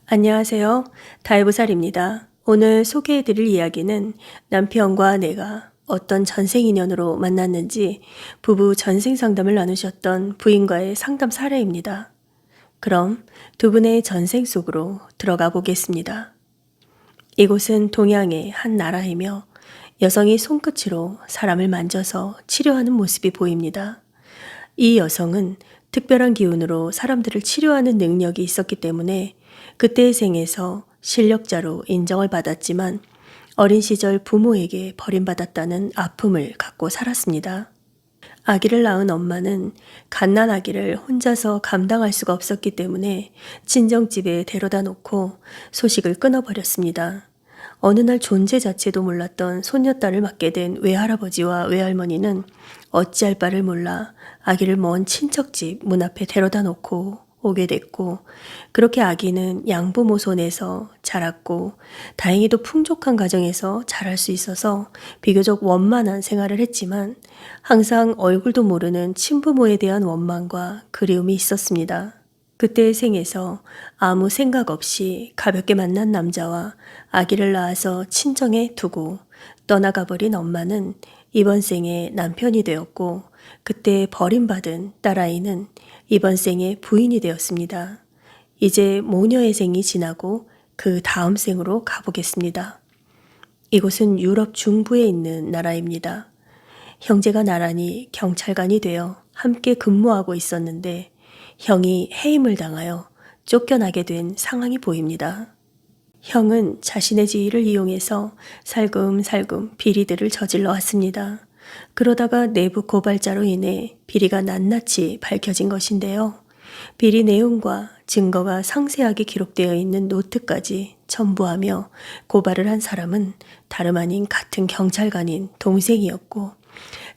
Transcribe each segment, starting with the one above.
안녕하세요. 다이브살입니다. 오늘 소개해드릴 이야기는 남편과 내가 어떤 전생 인연으로 만났는지 부부 전생 상담을 나누셨던 부인과의 상담 사례입니다. 그럼 두 분의 전생 속으로 들어가 보겠습니다. 이곳은 동양의 한 나라이며 여성이 손끝으로 사람을 만져서 치료하는 모습이 보입니다. 이 여성은 특별한 기운으로 사람들을 치료하는 능력이 있었기 때문에 그때의 생에서 실력자로 인정을 받았지만 어린 시절 부모에게 버림받았다는 아픔을 갖고 살았습니다. 아기를 낳은 엄마는 갓난 아기를 혼자서 감당할 수가 없었기 때문에 친정집에 데려다 놓고 소식을 끊어버렸습니다. 어느 날 존재 자체도 몰랐던 손녀딸을 맡게 된 외할아버지와 외할머니는 어찌할 바를 몰라 아기를 먼 친척집 문 앞에 데려다 놓고 오게 됐고, 그렇게 아기는 양부모 손에서 자랐고 다행히도 풍족한 가정에서 자랄 수 있어서 비교적 원만한 생활을 했지만 항상 얼굴도 모르는 친부모에 대한 원망과 그리움이 있었습니다. 그때의 생에서 아무 생각 없이 가볍게 만난 남자와 아기를 낳아서 친정에 두고 떠나가 버린 엄마는 이번 생에 남편이 되었고, 그때 버림받은 딸아이는 이번 생에 부인이 되었습니다. 이제 모녀의 생이 지나고 그 다음 생으로 가보겠습니다. 이곳은 유럽 중부에 있는 나라입니다. 형제가 나란히 경찰관이 되어 함께 근무하고 있었는데 형이 해임을 당하여 쫓겨나게 된 상황이 보입니다. 형은 자신의 지위를 이용해서 살금살금 비리들을 저질러 왔습니다. 그러다가 내부 고발자로 인해 비리가 낱낱이 밝혀진 것인데요. 비리 내용과 증거가 상세하게 기록되어 있는 노트까지 첨부하며 고발을 한 사람은 다름 아닌 같은 경찰관인 동생이었고,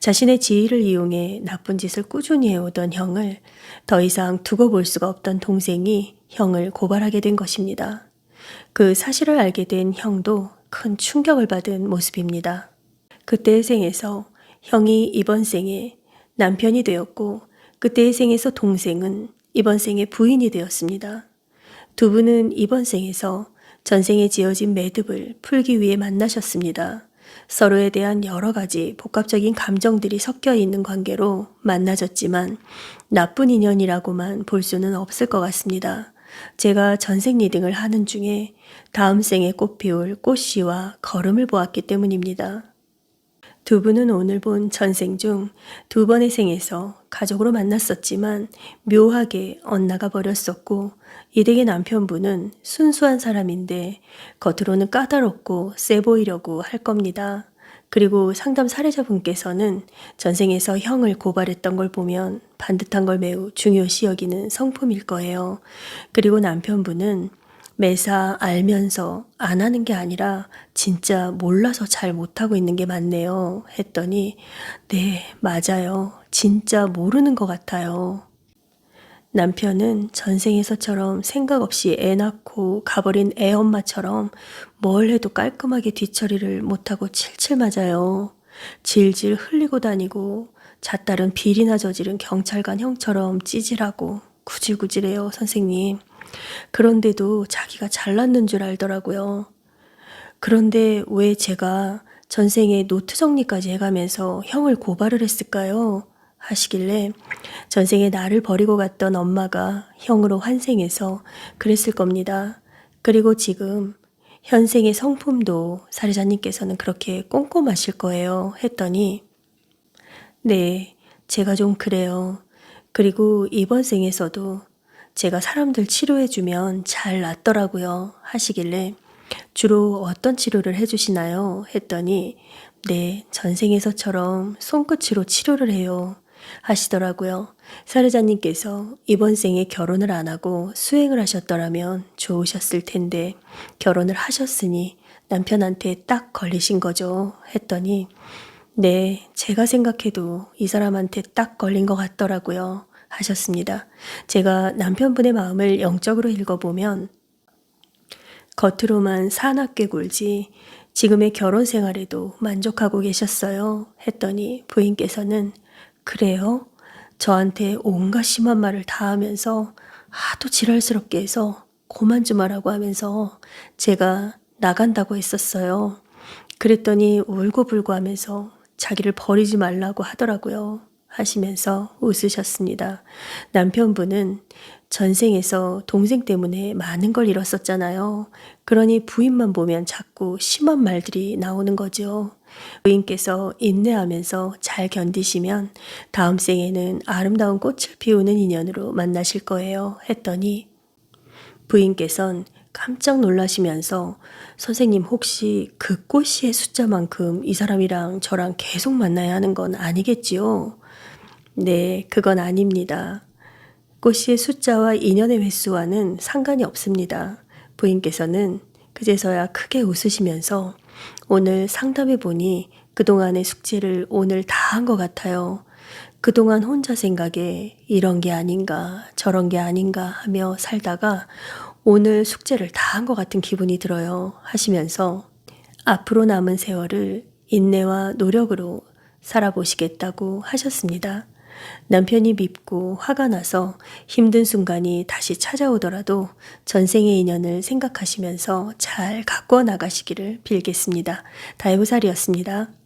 자신의 지위를 이용해 나쁜 짓을 꾸준히 해오던 형을 더 이상 두고 볼 수가 없던 동생이 형을 고발하게 된 것입니다. 그 사실을 알게 된 형도 큰 충격을 받은 모습입니다. 그때의 생에서 형이 이번 생에 남편이 되었고, 그때의 생에서 동생은 이번 생에 부인이 되었습니다. 두 분은 이번 생에서 전생에 지어진 매듭을 풀기 위해 만나셨습니다. 서로에 대한 여러 가지 복합적인 감정들이 섞여 있는 관계로 만나졌지만 나쁜 인연이라고만 볼 수는 없을 것 같습니다. 제가 전생 리딩을 하는 중에 다음 생에 꽃피울 꽃씨와 걸음을 보았기 때문입니다. 두 분은 오늘 본 전생 중 두 번의 생에서 가족으로 만났었지만 묘하게 엇나가 버렸었고, 이 댁의 남편분은 순수한 사람인데 겉으로는 까다롭고 세 보이려고 할 겁니다. 그리고 상담 사례자분께서는 전생에서 형을 고발했던 걸 보면 반듯한 걸 매우 중요시 여기는 성품일 거예요. 그리고 남편분은 매사 알면서 안 하는 게 아니라 진짜 몰라서 잘 못하고 있는 게 맞네요. 했더니 네, 맞아요. 진짜 모르는 것 같아요. 남편은 전생에서처럼 생각 없이 애 낳고 가버린 애 엄마처럼 뭘 해도 깔끔하게 뒤처리를 못하고 칠칠 맞아요. 질질 흘리고 다니고 잣딸은 비리나 저지른 경찰관 형처럼 찌질하고 구질구질해요, 선생님. 그런데도 자기가 잘났는 줄 알더라고요. 그런데 왜 제가 전생에 노트 정리까지 해가면서 형을 고발을 했을까요? 하시길래 전생에 나를 버리고 갔던 엄마가 형으로 환생해서 그랬을 겁니다. 그리고 지금 현생의 성품도 사례자님께서는 그렇게 꼼꼼하실 거예요. 했더니 네, 제가 좀 그래요. 그리고 이번 생에서도 제가 사람들 치료해주면 잘 낫더라고요. 하시길래 주로 어떤 치료를 해주시나요? 했더니 네, 전생에서처럼 손끝으로 치료를 해요. 하시더라고요. 사례자님께서 이번 생에 결혼을 안 하고 수행을 하셨더라면 좋으셨을 텐데 결혼을 하셨으니 남편한테 딱 걸리신 거죠. 했더니 네, 제가 생각해도 이 사람한테 딱 걸린 것 같더라고요. 하셨습니다. 제가 남편분의 마음을 영적으로 읽어보면 겉으로만 사납게 굴지 지금의 결혼 생활에도 만족하고 계셨어요. 했더니 부인께서는 그래요? 저한테 온갖 심한 말을 다 하면서 하도 지랄스럽게 해서 고만 좀 하라고 하면서 제가 나간다고 했었어요. 그랬더니 울고불고 하면서 자기를 버리지 말라고 하더라고요. 하시면서 웃으셨습니다. 남편분은 전생에서 동생 때문에 많은 걸 잃었었잖아요. 그러니 부인만 보면 자꾸 심한 말들이 나오는 거죠. 부인께서 인내하면서 잘 견디시면 다음 생에는 아름다운 꽃을 피우는 인연으로 만나실 거예요. 했더니 부인께선 깜짝 놀라시면서 선생님 혹시 그 꽃씨의 숫자만큼 이 사람이랑 저랑 계속 만나야 하는 건 아니겠지요? 네, 그건 아닙니다. 꽃씨의 숫자와 인연의 횟수와는 상관이 없습니다. 부인께서는 그제서야 크게 웃으시면서 오늘 상담해 보니 그동안의 숙제를 오늘 다 한 것 같아요. 그동안 혼자 생각에 이런 게 아닌가 저런 게 아닌가 하며 살다가 오늘 숙제를 다 한 것 같은 기분이 들어요. 하시면서 앞으로 남은 세월을 인내와 노력으로 살아보시겠다고 하셨습니다. 남편이 밉고 화가 나서 힘든 순간이 다시 찾아오더라도 전생의 인연을 생각하시면서 잘 가꿔 나가시기를 빌겠습니다. 다이브살이었습니다.